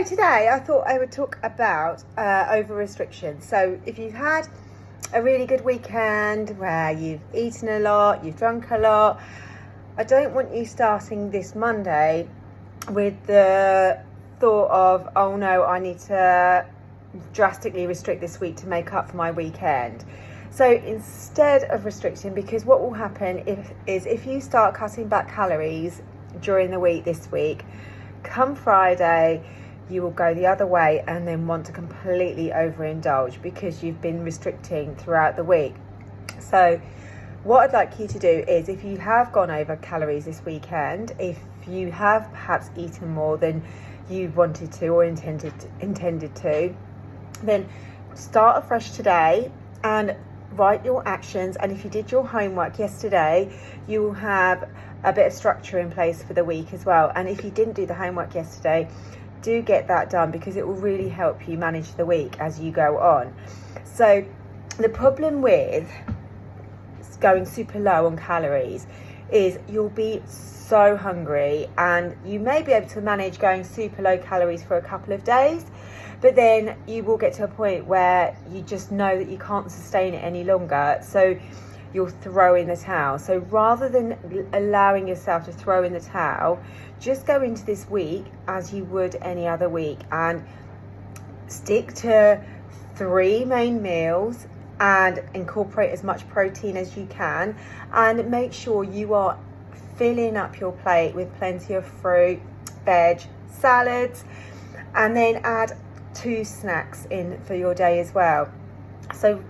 So today I thought I would talk about over restriction. So if you've had a really good weekend where you've eaten a lot, you've drunk a lot, I don't want you starting this Monday with the thought of, oh no, I need to drastically restrict this week to make up for my weekend. So instead of restricting, because what will happen is if you start cutting back calories during the week this week, come Friday, you will go the other way and then want to completely overindulge because you've been restricting throughout the week. So what I'd like you to do is, if you have gone over calories this weekend, if you have perhaps eaten more than you wanted to or intended to, then start afresh today and write your actions. And if you did your homework yesterday, you will have a bit of structure in place for the week as well. And if you didn't do the homework yesterday, do get that done, because it will really help you manage the week as you go on. So the problem with going super low on calories is you'll be so hungry, and you may be able to manage going super low calories for a couple of days, but then you will get to a point where you just know that you can't sustain it any longer, so you'll throw in the towel. So rather than allowing yourself to throw in the towel, just go into this week as you would any other week and stick to 3 main meals and incorporate as much protein as you can, and make sure you are filling up your plate with plenty of fruit, veg, salads, and then add 2 snacks in for your day as well. So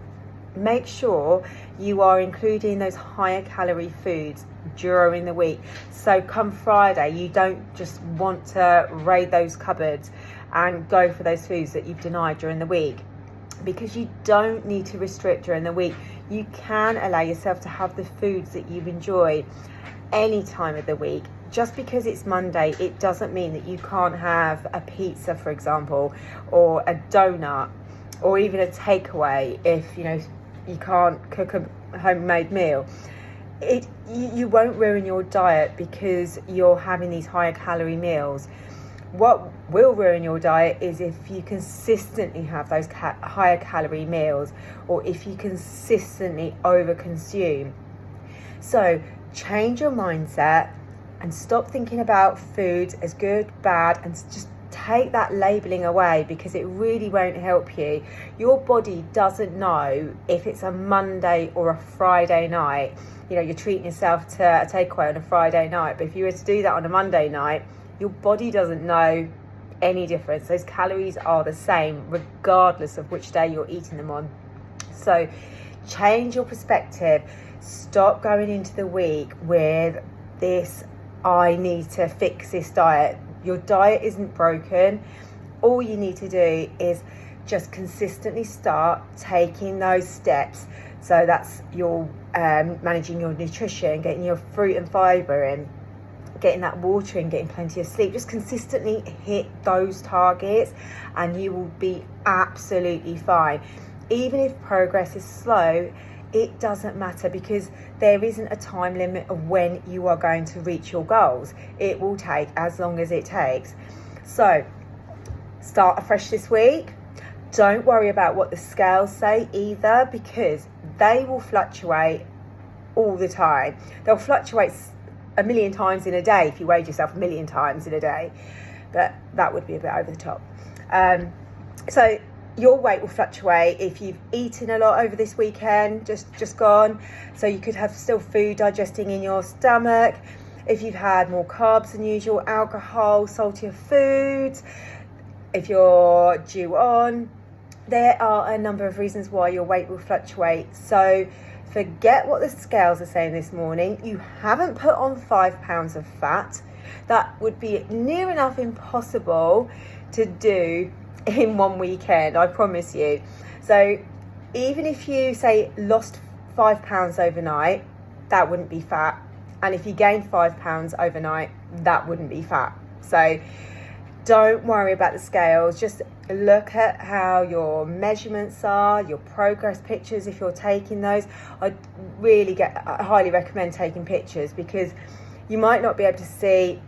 make sure you are including those higher calorie foods during the week. So come Friday, you don't just want to raid those cupboards and go for those foods that you've denied during the week, because you don't need to restrict during the week. You can allow yourself to have the foods that you enjoy any time of the week. Just because it's Monday, it doesn't mean that you can't have a pizza, for example, or a donut, or even a takeaway if you can't cook a homemade meal. You won't ruin your diet because you're having these higher calorie meals. What will ruin your diet is if you consistently have those higher calorie meals, or if you consistently overconsume. So change your mindset and stop thinking about foods as good, bad, and just take that labeling away, because it really won't help you. Your body doesn't know if it's a Monday or a Friday night. You're treating yourself to a takeaway on a Friday night, but if you were to do that on a Monday night, your body doesn't know any difference. Those calories are the same regardless of which day you're eating them on. So change your perspective. Stop going into the week with this, I need to fix this diet. Your diet isn't broken. All you need to do is just consistently start taking those steps. So that's your managing your nutrition, getting your fruit and fibre in, getting that water in, getting plenty of sleep. Just consistently hit those targets and you will be absolutely fine. Even if progress is slow, it doesn't matter, because there isn't a time limit of when you are going to reach your goals. It will take as long as it takes. So start afresh this week. Don't worry about what the scales say either, because they will fluctuate all the time. They'll fluctuate a million times in a day if you weighed yourself a million times in a day, but that would be a bit over the top. So your weight will fluctuate if you've eaten a lot over this weekend, just gone. So you could have still food digesting in your stomach. If you've had more carbs than usual, alcohol, saltier foods, if you're due on, there are a number of reasons why your weight will fluctuate. So forget what the scales are saying this morning. You haven't put on 5 pounds of fat. That would be near enough impossible to do in one weekend, I promise you. So even if you say lost 5 pounds overnight, that wouldn't be fat. And if you gained 5 pounds overnight, that wouldn't be fat. So don't worry about the scales. Just look at how your measurements are, your progress pictures if you're taking those. I highly recommend taking pictures, because you might not be able to see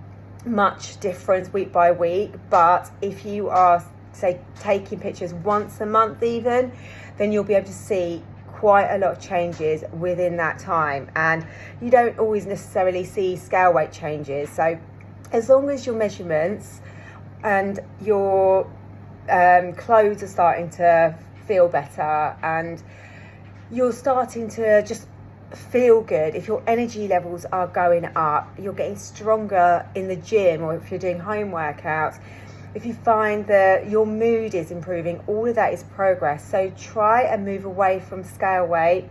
much difference week by week, but if you are, say, taking pictures once a month even, then you'll be able to see quite a lot of changes within that time. And you don't always necessarily see scale weight changes. So as long as your measurements and your clothes are starting to feel better and you're starting to just feel good, if your energy levels are going up, you're getting stronger in the gym, or if you're doing home workouts, if you find that your mood is improving, all of that is progress. So try and move away from scale weight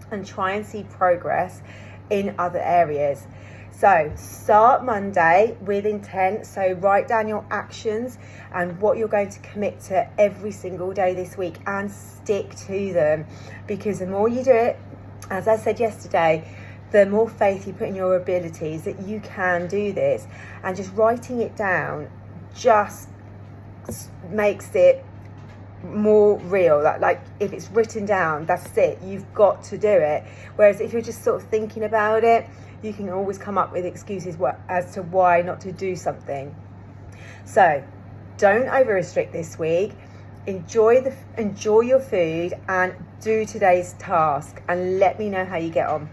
and try and see progress in other areas. So start Monday with intent. So write down your actions and what you're going to commit to every single day this week and stick to them, because the more you do it, as I said yesterday, the more faith you put in your abilities that you can do this. And just writing it down just makes it more real. Like if it's written down, that's it, you've got to do it. Whereas if you're just sort of thinking about it, you can always come up with excuses as to why not to do something. So don't over restrict this week. Enjoy your food and do today's task, and let me know how you get on.